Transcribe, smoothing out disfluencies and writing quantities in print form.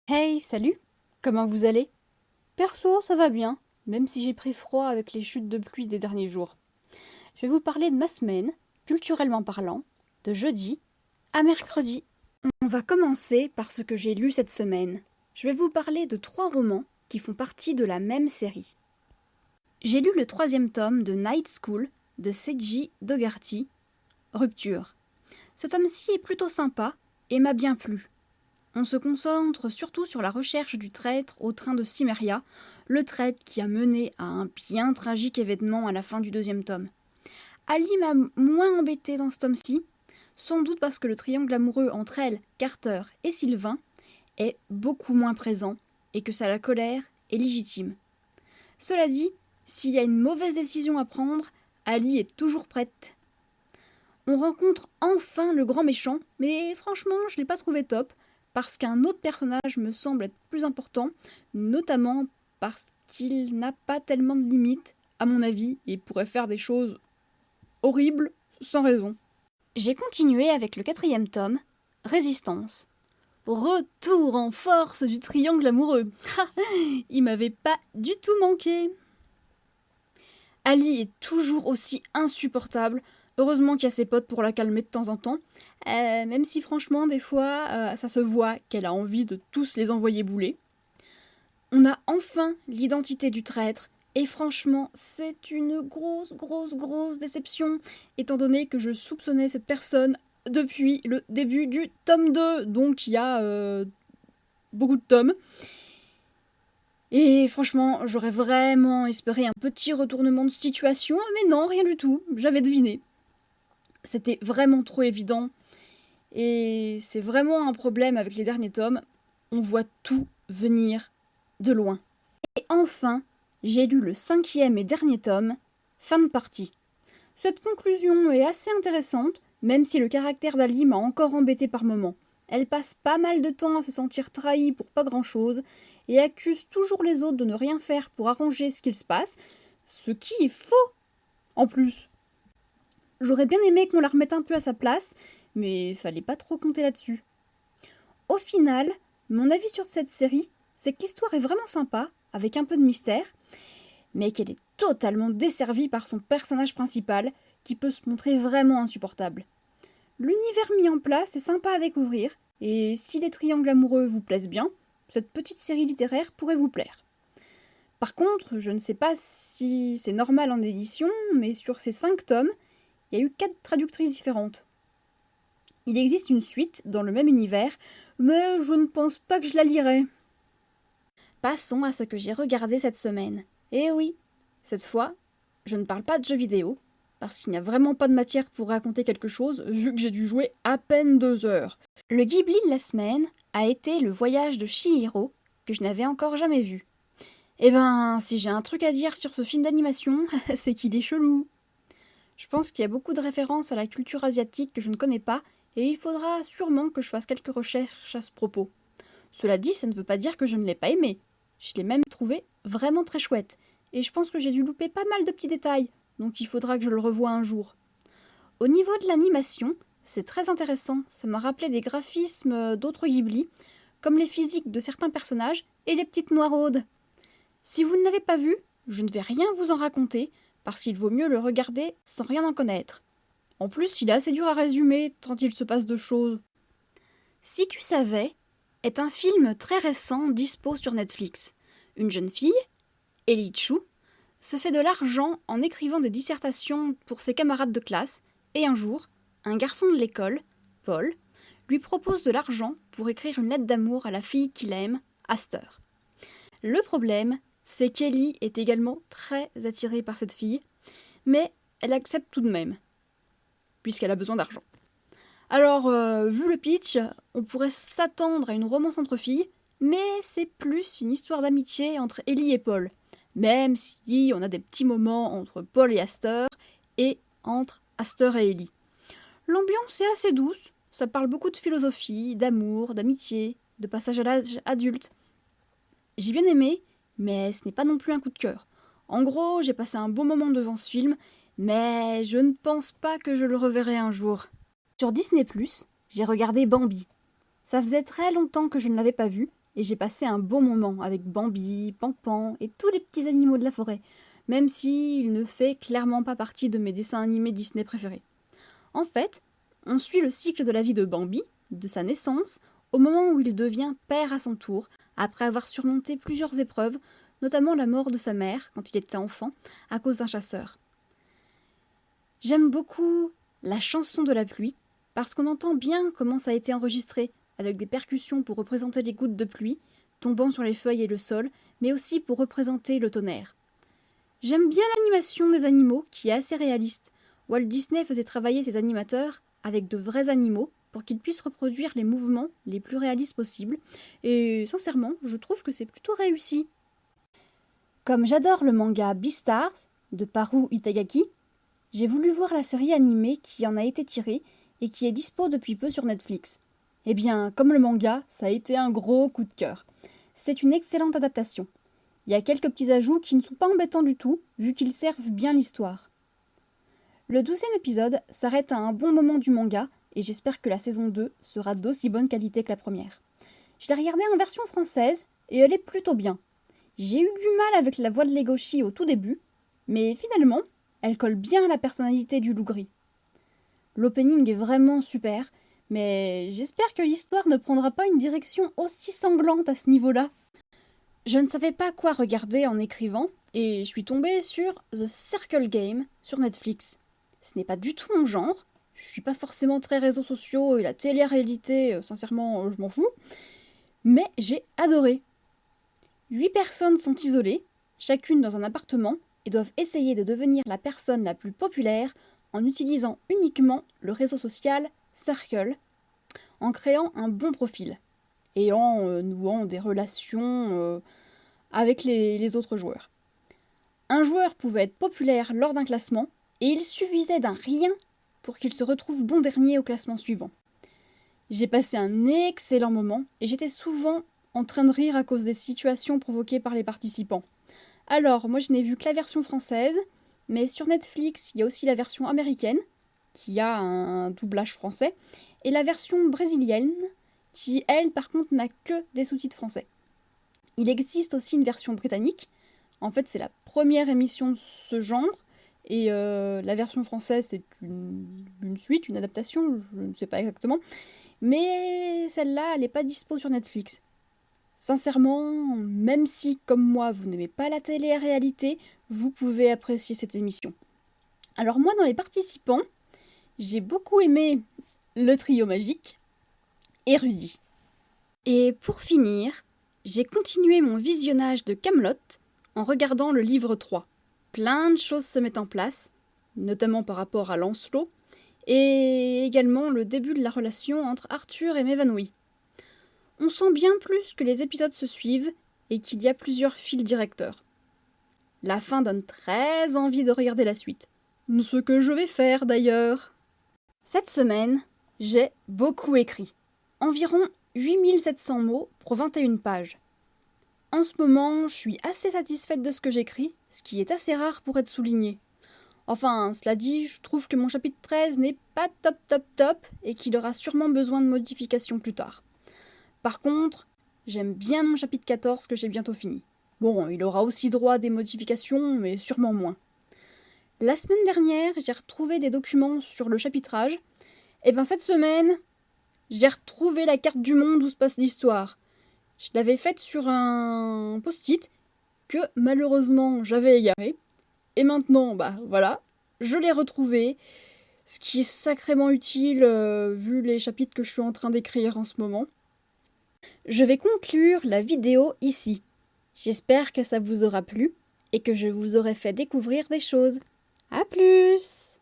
Hey, salut! Comment vous allez? Perso, ça va bien, même si j'ai pris froid avec les chutes de pluie des derniers jours. Je vais vous parler de ma semaine, culturellement parlant, de jeudi à mercredi. On va commencer par ce que j'ai lu cette semaine. Je vais vous parler de 3 romans qui font partie de la même série. J'ai lu le 3e tome de Night School de Seiji Dogarty, Rupture. Ce tome-ci est plutôt sympa et m'a bien plu. On se concentre surtout sur la recherche du traître au train de Cimmeria, le traître qui a mené à un bien tragique événement à la fin du 2e tome. Ali m'a moins embêté dans ce tome-ci, sans doute parce que le triangle amoureux entre elle, Carter et Sylvain est beaucoup moins présent et que sa colère est légitime. Cela dit, s'il y a une mauvaise décision à prendre, Ali est toujours prête. On rencontre enfin le grand méchant, mais franchement, je l'ai pas trouvé top, parce qu'un autre personnage me semble être plus important, notamment parce qu'il n'a pas tellement de limites, à mon avis, et pourrait faire des choses horribles sans raison. J'ai continué avec le 4e tome, Résistance. Retour en force du triangle amoureux. Il m'avait pas du tout manqué. Ali est toujours aussi insupportable. Heureusement qu'il y a ses potes pour la calmer de temps en temps. Même si franchement, des fois, ça se voit qu'elle a envie de tous les envoyer bouler. On a enfin l'identité du traître. Et franchement, c'est une grosse déception, étant donné que je soupçonnais cette personne depuis le début du tome 2, donc il y a beaucoup de tomes. Et franchement, j'aurais vraiment espéré un petit retournement de situation, mais non, rien du tout, j'avais deviné. C'était vraiment trop évident, et c'est vraiment un problème avec les derniers tomes, on voit tout venir de loin. Et enfin, j'ai lu le 5e et dernier tome, Fin de partie. Cette conclusion est assez intéressante, même si le caractère d'Ali m'a encore embêté par moments. Elle passe pas mal de temps à se sentir trahie pour pas grand-chose, et accuse toujours les autres de ne rien faire pour arranger ce qu'il se passe, ce qui est faux, en plus. J'aurais bien aimé qu'on la remette un peu à sa place, mais fallait pas trop compter là-dessus. Au final, mon avis sur cette série, c'est que l'histoire est vraiment sympa, avec un peu de mystère, mais qu'elle est totalement desservie par son personnage principal, qui peut se montrer vraiment insupportable. L'univers mis en place est sympa à découvrir, et si les triangles amoureux vous plaisent bien, cette petite série littéraire pourrait vous plaire. Par contre, je ne sais pas si c'est normal en édition, mais sur ces 5 tomes, il y a eu 4 traductrices différentes. Il existe une suite dans le même univers, mais je ne pense pas que je la lirai. Passons à ce que j'ai regardé cette semaine. Et oui, cette fois, je ne parle pas de jeux vidéo, parce qu'il n'y a vraiment pas de matière pour raconter quelque chose, vu que j'ai dû jouer à peine 2 heures. Le Ghibli de la semaine a été Le Voyage de Chihiro, que je n'avais encore jamais vu. Eh ben, si j'ai un truc à dire sur ce film d'animation, c'est qu'il est chelou. Je pense qu'il y a beaucoup de références à la culture asiatique que je ne connais pas, et il faudra sûrement que je fasse quelques recherches à ce propos. Cela dit, ça ne veut pas dire que je ne l'ai pas aimé. Je l'ai même trouvé vraiment très chouette, et je pense que j'ai dû louper pas mal de petits détails, donc il faudra que je le revoie un jour. Au niveau de l'animation, c'est très intéressant, ça m'a rappelé des graphismes d'autres Ghibli, comme les physiques de certains personnages et les petites noiraudes. Si vous ne l'avez pas vu, je ne vais rien vous en raconter, parce qu'il vaut mieux le regarder sans rien en connaître. En plus, il est assez dur à résumer, tant il se passe de choses. Si tu savais est un film très récent dispo sur Netflix. Une jeune fille, Ellie Chu, se fait de l'argent en écrivant des dissertations pour ses camarades de classe, et un jour, un garçon de l'école, Paul, lui propose de l'argent pour écrire une lettre d'amour à la fille qu'il aime, Aster. Le problème, c'est qu'Ellie est également très attirée par cette fille, mais elle accepte tout de même, puisqu'elle a besoin d'argent. Alors, vu le pitch, on pourrait s'attendre à une romance entre filles, mais c'est plus une histoire d'amitié entre Ellie et Paul, même si on a des petits moments entre Paul et Aster, et entre Aster et Ellie. L'ambiance est assez douce, ça parle beaucoup de philosophie, d'amour, d'amitié, de passage à l'âge adulte. J'ai bien aimé, mais ce n'est pas non plus un coup de cœur. En gros, j'ai passé un bon moment devant ce film, mais je ne pense pas que je le reverrai un jour. Sur Disney+, j'ai regardé Bambi. Ça faisait très longtemps que je ne l'avais pas vu, et j'ai passé un bon moment avec Bambi, Pan et tous les petits animaux de la forêt, même s'il ne fait clairement pas partie de mes dessins animés Disney préférés. En fait, on suit le cycle de la vie de Bambi, de sa naissance, au moment où il devient père à son tour, après avoir surmonté plusieurs épreuves, notamment la mort de sa mère quand il était enfant, à cause d'un chasseur. J'aime beaucoup la chanson de la pluie, parce qu'on entend bien comment ça a été enregistré, avec des percussions pour représenter les gouttes de pluie, tombant sur les feuilles et le sol, mais aussi pour représenter le tonnerre. J'aime bien l'animation des animaux, qui est assez réaliste. Walt Disney faisait travailler ses animateurs avec de vrais animaux, pour qu'ils puissent reproduire les mouvements les plus réalistes possibles, et sincèrement, je trouve que c'est plutôt réussi. Comme j'adore le manga Beastars, de Paru Itagaki, j'ai voulu voir la série animée qui en a été tirée et qui est dispo depuis peu sur Netflix. Eh bien, comme le manga, ça a été un gros coup de cœur. C'est une excellente adaptation. Il y a quelques petits ajouts qui ne sont pas embêtants du tout, vu qu'ils servent bien l'histoire. Le 12e épisode s'arrête à un bon moment du manga, et j'espère que la saison 2 sera d'aussi bonne qualité que la première. Je l'ai regardée en version française, et elle est plutôt bien. J'ai eu du mal avec la voix de Legoshi au tout début, mais finalement, elle colle bien à la personnalité du loup gris. L'opening est vraiment super, mais j'espère que l'histoire ne prendra pas une direction aussi sanglante à ce niveau-là. Je ne savais pas quoi regarder en écrivant, et je suis tombée sur The Circle Game sur Netflix. Ce n'est pas du tout mon genre, je suis pas forcément très réseaux sociaux et la télé-réalité, sincèrement, je m'en fous, mais j'ai adoré. 8 personnes sont isolées, chacune dans un appartement, et doivent essayer de devenir la personne la plus populaire en utilisant uniquement le réseau social Circle, en créant un bon profil et en nouant des relations avec les autres joueurs. Un joueur pouvait être populaire lors d'un classement et il suffisait d'un rien pour qu'il se retrouve bon dernier au classement suivant. J'ai passé un excellent moment et j'étais souvent en train de rire à cause des situations provoquées par les participants. Alors, moi je n'ai vu que la version française, mais sur Netflix, il y a aussi la version américaine, qui a un doublage français, et la version brésilienne, qui, elle, par contre, n'a que des sous-titres français. Il existe aussi une version britannique. En fait, c'est la première émission de ce genre, et la version française, c'est une suite, une adaptation, je ne sais pas exactement, mais celle-là, elle n'est pas dispo sur Netflix. Sincèrement, même si, comme moi, vous n'aimez pas la télé-réalité, vous pouvez apprécier cette émission. Alors moi, dans les participants, j'ai beaucoup aimé le trio magique et Rudy. Et pour finir, j'ai continué mon visionnage de Kaamelott en regardant le livre 3. Plein de choses se mettent en place, notamment par rapport à Lancelot, et également le début de la relation entre Arthur et Mévanouille. On sent bien plus que les épisodes se suivent et qu'il y a plusieurs fils directeurs. La fin donne très envie de regarder la suite. Ce que je vais faire d'ailleurs. Cette semaine, j'ai beaucoup écrit. Environ 8700 mots pour 21 pages. En ce moment, je suis assez satisfaite de ce que j'écris, ce qui est assez rare pour être souligné. Enfin, cela dit, je trouve que mon chapitre 13 n'est pas top et qu'il aura sûrement besoin de modifications plus tard. Par contre, j'aime bien mon chapitre 14 que j'ai bientôt fini. Bon, il aura aussi droit à des modifications, mais sûrement moins. La semaine dernière, j'ai retrouvé des documents sur le chapitrage. Et bien cette semaine, j'ai retrouvé la carte du monde où se passe l'histoire. Je l'avais faite sur un post-it que malheureusement j'avais égaré. Et maintenant, voilà, je l'ai retrouvé. Ce qui est sacrément utile vu les chapitres que je suis en train d'écrire en ce moment. Je vais conclure la vidéo ici. J'espère que ça vous aura plu et que je vous aurai fait découvrir des choses. À plus!